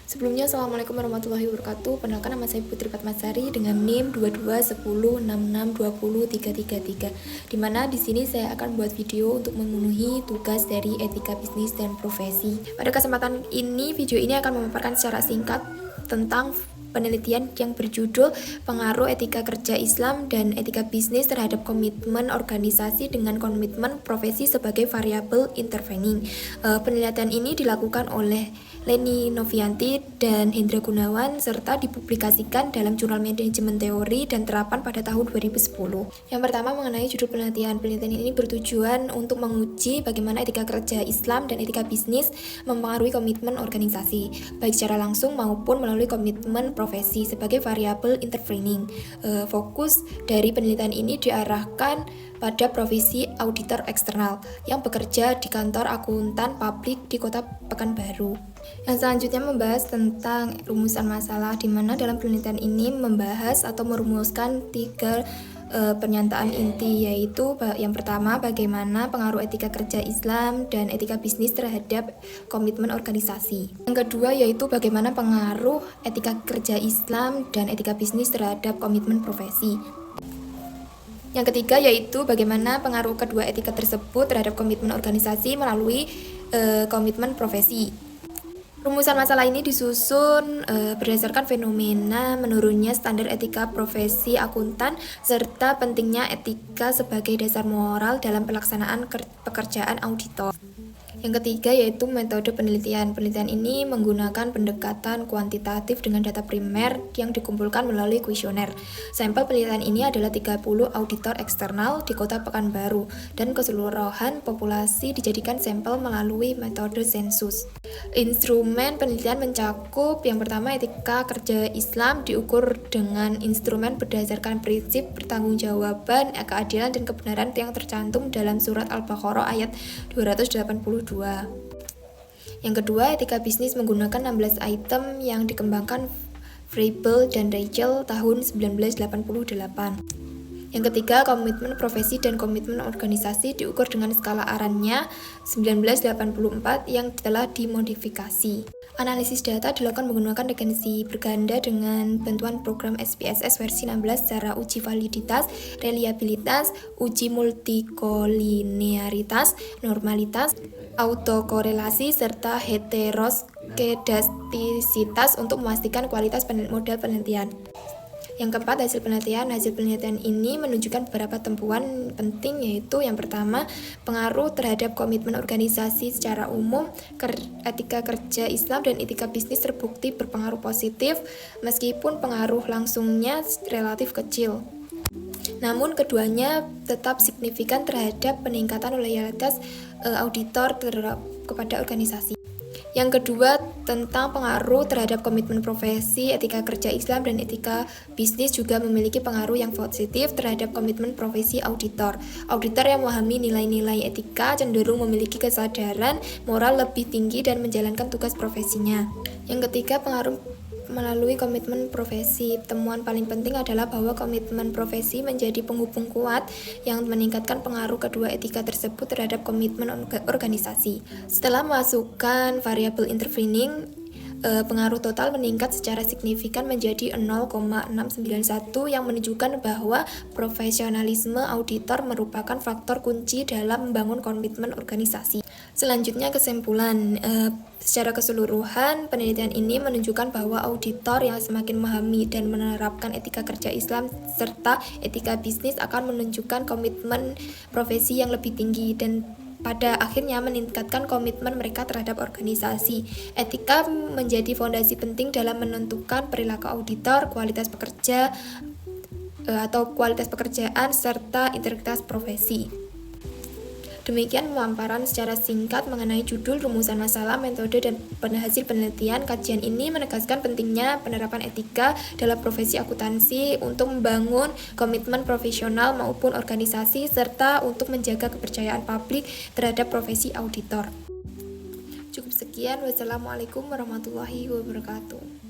Sebelumnya, Assalamualaikum warahmatullahi wabarakatuh. Perkenalkan, nama saya Putri Fatmasari dengan NIM 221066203333. Di mana di sini saya akan buat video untuk memenuhi tugas dari etika bisnis dan profesi. Pada kesempatan ini, video ini akan memaparkan secara singkat tentang penelitian yang berjudul Pengaruh Etika Kerja Islam dan Etika Bisnis terhadap Komitmen Organisasi dengan Komitmen Profesi sebagai Variabel Intervening. Penelitian ini dilakukan oleh Leni Novianti dan Hendra Gunawan serta dipublikasikan dalam Jurnal Manajemen Teori dan Terapan pada tahun 2010. Yang pertama mengenai judul penelitian. Penelitian ini bertujuan untuk menguji bagaimana etika kerja Islam dan etika bisnis mempengaruhi komitmen organisasi, baik secara langsung maupun melalui komitmen profesi sebagai variabel intervening. Fokus dari penelitian ini diarahkan pada profesi auditor eksternal yang bekerja di kantor akuntan publik di Kota Pekanbaru. Yang selanjutnya membahas tentang rumusan masalah, di mana dalam penelitian ini membahas atau merumuskan 3 pernyataan inti, yaitu yang pertama bagaimana pengaruh etika kerja Islam dan etika bisnis terhadap komitmen organisasi. Yang kedua yaitu bagaimana pengaruh etika kerja Islam dan etika bisnis terhadap komitmen profesi. Yang ketiga yaitu bagaimana pengaruh kedua etika tersebut terhadap komitmen organisasi melalui komitmen profesi. Rumusan masalah ini disusun berdasarkan fenomena menurunnya standar etika profesi akuntan serta pentingnya etika sebagai dasar moral dalam pelaksanaan pekerjaan auditor. Yang ketiga yaitu metode penelitian. Penelitian ini menggunakan pendekatan kuantitatif dengan data primer yang dikumpulkan melalui kuesioner. Sampel penelitian ini adalah 30 auditor eksternal di Kota Pekanbaru dan keseluruhan populasi dijadikan sampel melalui metode sensus. Instrumen penelitian mencakup yang pertama etika kerja Islam diukur dengan instrumen berdasarkan prinsip pertanggungjawaban, keadilan dan kebenaran yang tercantum dalam surat Al-Baqarah ayat 282. Yang kedua, etika bisnis menggunakan 16 item yang dikembangkan Freiberg dan Reichel tahun 1988. Yang ketiga, komitmen profesi dan komitmen organisasi diukur dengan skala Arannya 1984 yang telah dimodifikasi. Analisis data dilakukan menggunakan regensi berganda dengan bantuan program SPSS versi 16 secara uji validitas, reliabilitas, uji multikolinearitas, normalitas, autokorelasi, serta heteroskedastisitas untuk memastikan kualitas model penelitian. Yang keempat, hasil penelitian. Hasil penelitian ini menunjukkan beberapa temuan penting, yaitu yang pertama, pengaruh terhadap komitmen organisasi secara umum, etika kerja Islam dan etika bisnis terbukti berpengaruh positif, meskipun pengaruh langsungnya relatif kecil. Namun keduanya tetap signifikan terhadap peningkatan loyalitas auditor kepada organisasi. Yang kedua, tentang pengaruh terhadap komitmen profesi, etika kerja Islam dan etika bisnis juga memiliki pengaruh yang positif terhadap komitmen profesi auditor. Auditor yang memahami nilai-nilai etika cenderung memiliki kesadaran moral lebih tinggi dan menjalankan tugas profesinya. Yang ketiga, pengaruh melalui komitmen profesi. Temuan paling penting adalah bahwa komitmen profesi menjadi penghubung kuat yang meningkatkan pengaruh kedua etika tersebut terhadap komitmen organisasi. Setelah memasukkan variabel intervening, pengaruh total meningkat secara signifikan menjadi 0,691 yang menunjukkan bahwa profesionalisme auditor merupakan faktor kunci dalam membangun komitmen organisasi. Selanjutnya kesimpulan. Secara keseluruhan, penelitian ini menunjukkan bahwa auditor yang semakin memahami dan menerapkan etika kerja Islam serta etika bisnis akan menunjukkan komitmen profesi yang lebih tinggi dan pada akhirnya meningkatkan komitmen mereka terhadap organisasi. Etika menjadi fondasi penting dalam menentukan perilaku auditor, kualitas pekerja atau kualitas pekerjaan serta integritas profesi. Demikian pemaparan secara singkat mengenai judul, rumusan masalah, metode, dan hasil penelitian. Kajian ini menegaskan pentingnya penerapan etika dalam profesi akuntansi untuk membangun komitmen profesional maupun organisasi, serta untuk menjaga kepercayaan publik terhadap profesi auditor. Cukup sekian. Wassalamualaikum warahmatullahi wabarakatuh.